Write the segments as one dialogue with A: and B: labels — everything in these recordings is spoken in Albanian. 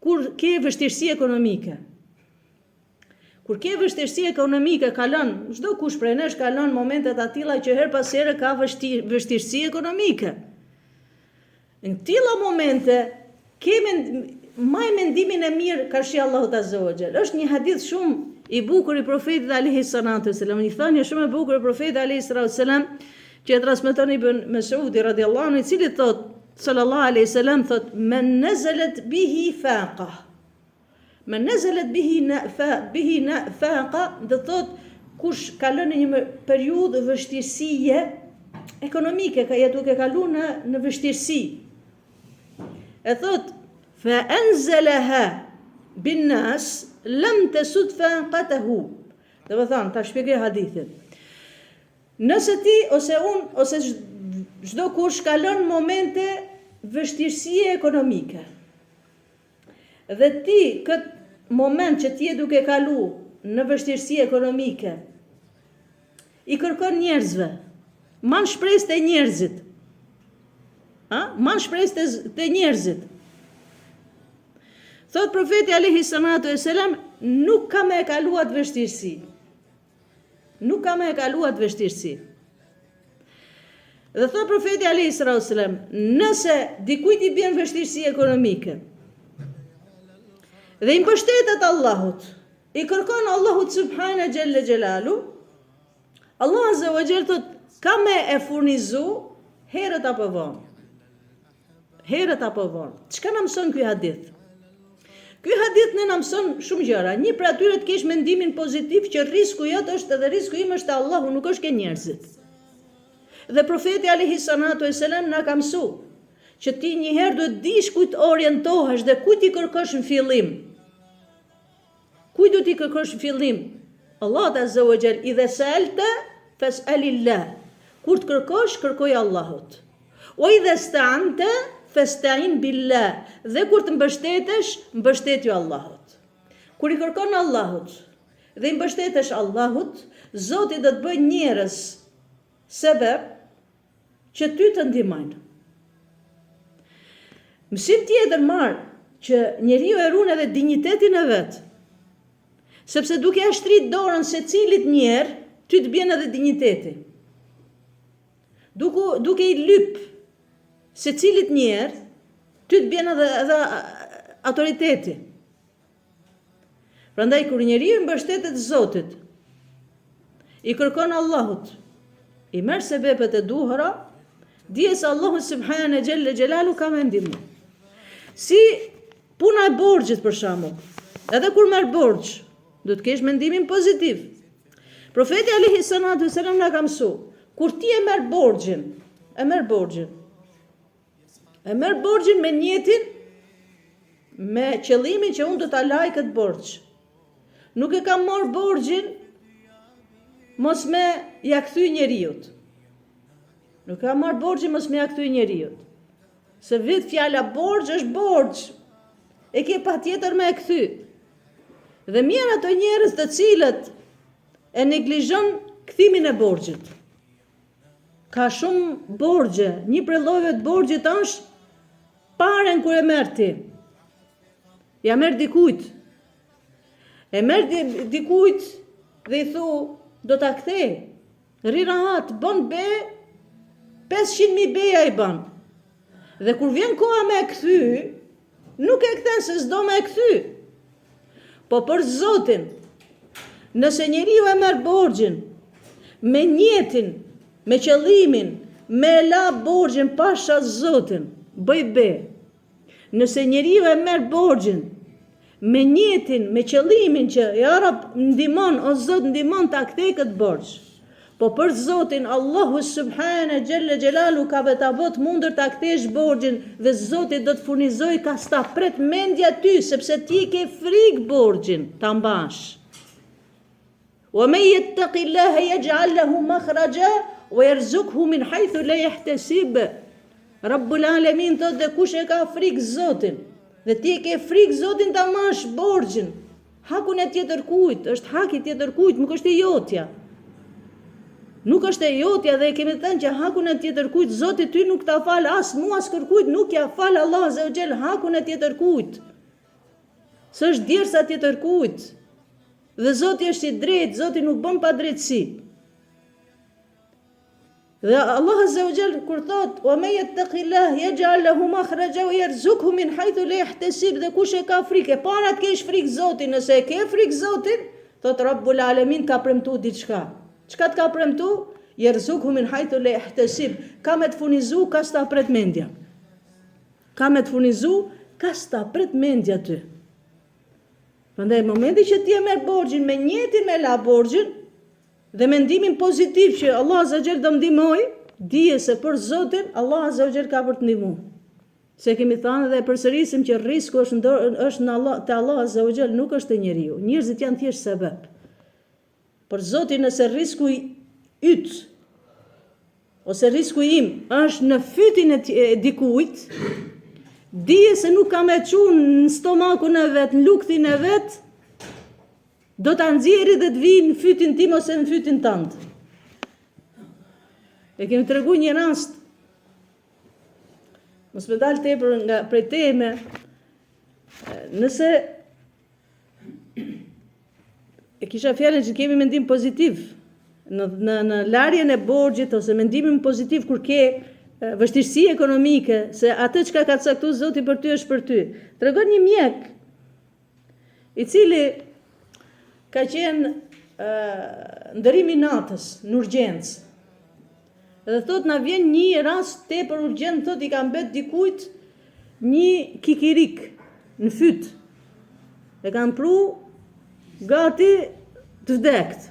A: Kur ke vështirësi ekonomike. Kur ke vështirësi ekonomike, kalon, çdo kush prej nesh kalon momentet atilla që her pas here ka vështirësi ekonomike. Në tilla momente maj mendimin e mirë ka shi Allahu Azza wa Jall. Është një hadith shumë i bukur i profetit alayhi salatu wasalam, një thënie shumë e bukur e profetit alayhi salatu wasalam, që e transmeton Ibn Mesudi radhiyallahu anhu, i cili thot sallallahu alaihi wasallam, thot men nazalat bihi faqa. Men nazalat bihi faqa, do thot kush kalon në një periudhë vështirësie ekonomike, ka jetu ke kalu në vështirësi. E thot fa anzalaha bin nas lam tasud faqatahu. Do të thonë, ta shpjegoj hadithin. Nëse ti ose unë ose çdo kush kalon momente vështirësie ekonomike, dhe ti këtë moment që ti e duke kalu në vështirësi ekonomike, i kërkon njerëzve, man shpresë të njerëzit, man shpresë të njerëzit. Thot profeti alayhi salatu wasalam, nuk ka me e kalu atë vështirësi. Nuk ka me e kalu atë vështirësi. Dhe thot profeti alayhi salatu wasalam, nëse dikujt i bën vështirësi ekonomike, dhe i mbështetet Allahut, i kërkon Allahut subhana gjelle gjelalu, Allah azza wa jall thot, ka me e furnizu herët apo vonë. Herët apo vonë. Çka na mëson ky hadith? Ky hadith ne na mëson shumë gjëra. Një për atyre të kesh mendimin pozitiv që risku jot është edhe risku im është Allahu, nuk është ke njerëzit. Dhe profeti alayhi salatu wasalam na ka mësu që ti njëherë duhet dish kujt orientohesh dhe kujt i kërkosh në fillim. Kujt do t'i kërkosh në fillim? Allah azza wa jall, idha sa'alta fas'alillah. Kur të kërkosh, kërkoj Allahut. Wa idha sta'anta fasta'in billah. Dhe kur të mbështetesh, mbështetju Allahut. Kur i kërkon Allahut dhe i mbështetesh Allahut, Zoti do të bëjë njerëz sebeb që ty të ndihmojnë. Mësim tjetër marr që njeriu e ruan edhe dinjitetin e vet. Sepse duke ashtrit dorën secilit njerë, ty të bjen edhe dinjiteti. Duke i lyp secilit njerë, ty të bjen edhe autoriteti. Prandaj kur njeriu mbështetet Zotit, i kërkon Allahut, i merr sebepet e duhura, dije se Allahu subhanahu gjelle gjelalu ka me ndihmu. Si puna e borxhit për shembull. Edhe kur merr borxh, do të kesh mendimin pozitiv. Profeti alayhi salatu wasalam na ka mësu, kur ti e merr borxhin, e merr borxhin me niyetin, me qëllimin që unë do ta laj këtë borxh. Nuk e kam marr borxhin mos me ja kthy njeriut. Nuk kam marr borxhin mos me ja kthy njeriut. Se vetë fjala borxh është borxh. E ke patjetër me e kthy. Dhe mirë ato njerëz të cilët e neglizhon kthimin e borxhit. Ka shumë borxhe, një prej llojeve të borxhit është paren kur e merr ti. Ja merr dikujt. E merr dikujt dhe i thu, do ta kthej. Rri rahat, bën be 500.000 beja i bën. Dhe kur vjen koha me e kthy, nuk e kthen se s'do me e kthy. Po për Zotin, nëse njeriu e merr borxhin me niyetin, me qëllimin, me la borxhin pasha Zotin, bëj be. Nëse njeriu e merr borxhin me niyetin, me qëllimin që ja Rab ndihmon, o Zot ndihmon ta kthej këtë borxh. Po për Zotin, Allahu subhana gjelle gjelalu ka ta bot mundër ta kthesh borxhin dhe Zoti do të furnizoj ka sta pret mendja ty, sepse ti ke frikë borxhin ta mbash. Wa man yattaqillaha yaj'al lahu makhraja wa yarzuqhu min haythu la yahtasib. Rabbul alamin thot dhe kush e ka frikë Zotin, dhe ti ke frikë Zotin ta mbash borxhin. Hakun e tjetër kujt, është haki tjetër kujt, nuk është i jotja. Nuk është e jotja dhe kemi thënë që hakun e tjetër kujt, Zoti ty nuk ta fal as mua as kërkujt, nuk ja fal Allah Azza wa Jall hakun e tjetër kujt. S'është djersa tjetër kujt. Dhe Zoti është i drejtë, Zoti nuk bën pa drejtësi. Dhe Allah Azza wa Jall kur thot: "Wa may yattaqillah yaj'al lahu makhraja wa yarzuqhu min haythu la yahtasib", dhe kush e ka frikë, para të kesh frikë Zotin, nëse e ke frikë Zotin, thot Rabbul Alamin ka premtuar diçka. Çka të ka premtuar? Yarzuqhu min haythu la yahtasib, ka me të furnizu, ka sta pret mendja. Ka me të furnizu, ka sta pret mendja ty. Prandaj në momentin që ti e merr borxhin me njëtin me la borxhin dhe mendimin pozitiv që Allah Azza wa Jall do ndihmoj, dije se për Zotin Allah Azza wa Jall ka për të ndihmuar. Se kemi thënë dhe përsërisim që risku është në Allah, te Allah Azza wa Jall, nuk është te njeriu. Njerëzit janë thjesht sebeb. Për Zotin, nëse risku yt ose risku im është në fytin e dikujt, dije se nuk ka me qunë në stomakun e vet, në luktin e vet, do të nxjerrë dhe të vinë në fytin tim ose në fytin tënd. E kemi tregu një rast, mos me dalë tepër nga prej teme, nëse e kisha fjalën që kemi mendim pozitiv në larjen e borxhit ose mendimin pozitiv kur ke vështirësi ekonomike, se atë çka ka caktuar Zoti për ty është për ty. Tregon një mjek i cili ka qenë ndërimi natës në urgjencë. Dhe thot na vjen një rast tepër urgjent, thot i ka mbet dikujt një kikirik në fyt. E kanë pru gati të vdekt.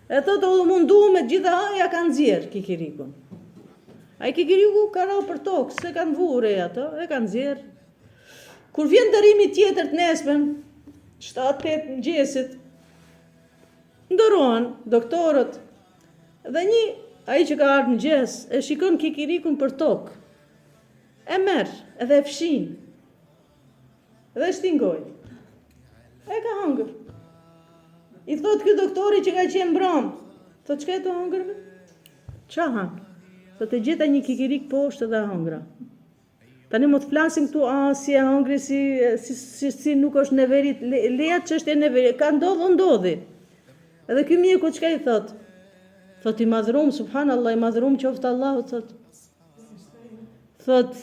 A: E thot o mundu me gjitha ja kanë nxjerr kikirikun. Ai kikiriku ka ra për tokë, se kanë vure ato, e kanë nxjerr. Kur vjen ndërimi tjetër të nesmen, 7-8 mëngjesit, ndërohen doktorët dhe ai që ka ardhur mëngjes e shikon kikirikun për tokë. E merr edhe e fshin. Dhe shtingoj. E ka hangër. I thot ky doktori që ka qenë mbram, thot çka e të hangër? Qa han? Thot e gjeta një kikirik poshtë dhe hangra. Tani mo të flasim këtu, si e hangri, si nuk është neverit, leja që është e neverit, ka ndodhi. Edhe ky mjeku çka i thot? Thot i madhrum, subhanallah, i madhrum qoftë Allahu, thot. Thot,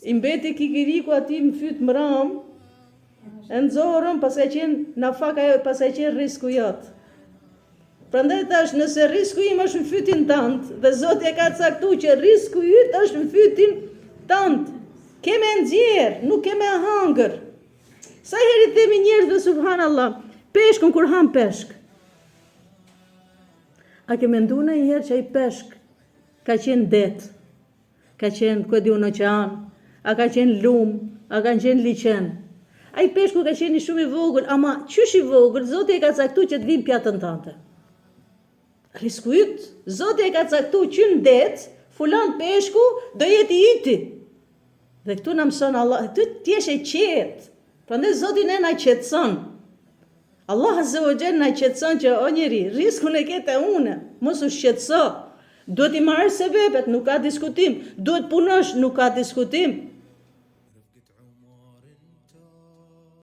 A: i mbeti kikiriku ati më fyt mram, e nxorën, pas ka qenë në fak ajo, pas ka qenë risku jot. Prandaj thash, nëse risku im është në fytin tënd, dhe Zoti e ka caktuar që risku yt është në fytin tënd, keme nxjerr, nuk keme hangër. Sa herë themi njerëzve subhanallah, peshkun kur han peshk. A ke menduar ndonjëherë që ai peshk ka qenë det, ka qenë ku di unë oqean, a ka qenë lum, a ka qenë liçen? Ai peshku ka qenë shumë i vogël, ama qysh i vogël, Zoti e ka caktuar që të vinë pjatën tënde. Risku yt, Zoti e ka caktuar që në det, fulan peshku do jetë i yti. Dhe këtu na mëson Allah, ti je i qetë. Prandaj Zoti ne na qetëson. Allah Azza wa Jall na qetëson që o njeri, riskun e ketë une, mos u shqetëso. Duhet i marrë sebepet, nuk ka diskutim. Duhet punosh, nuk ka diskutim.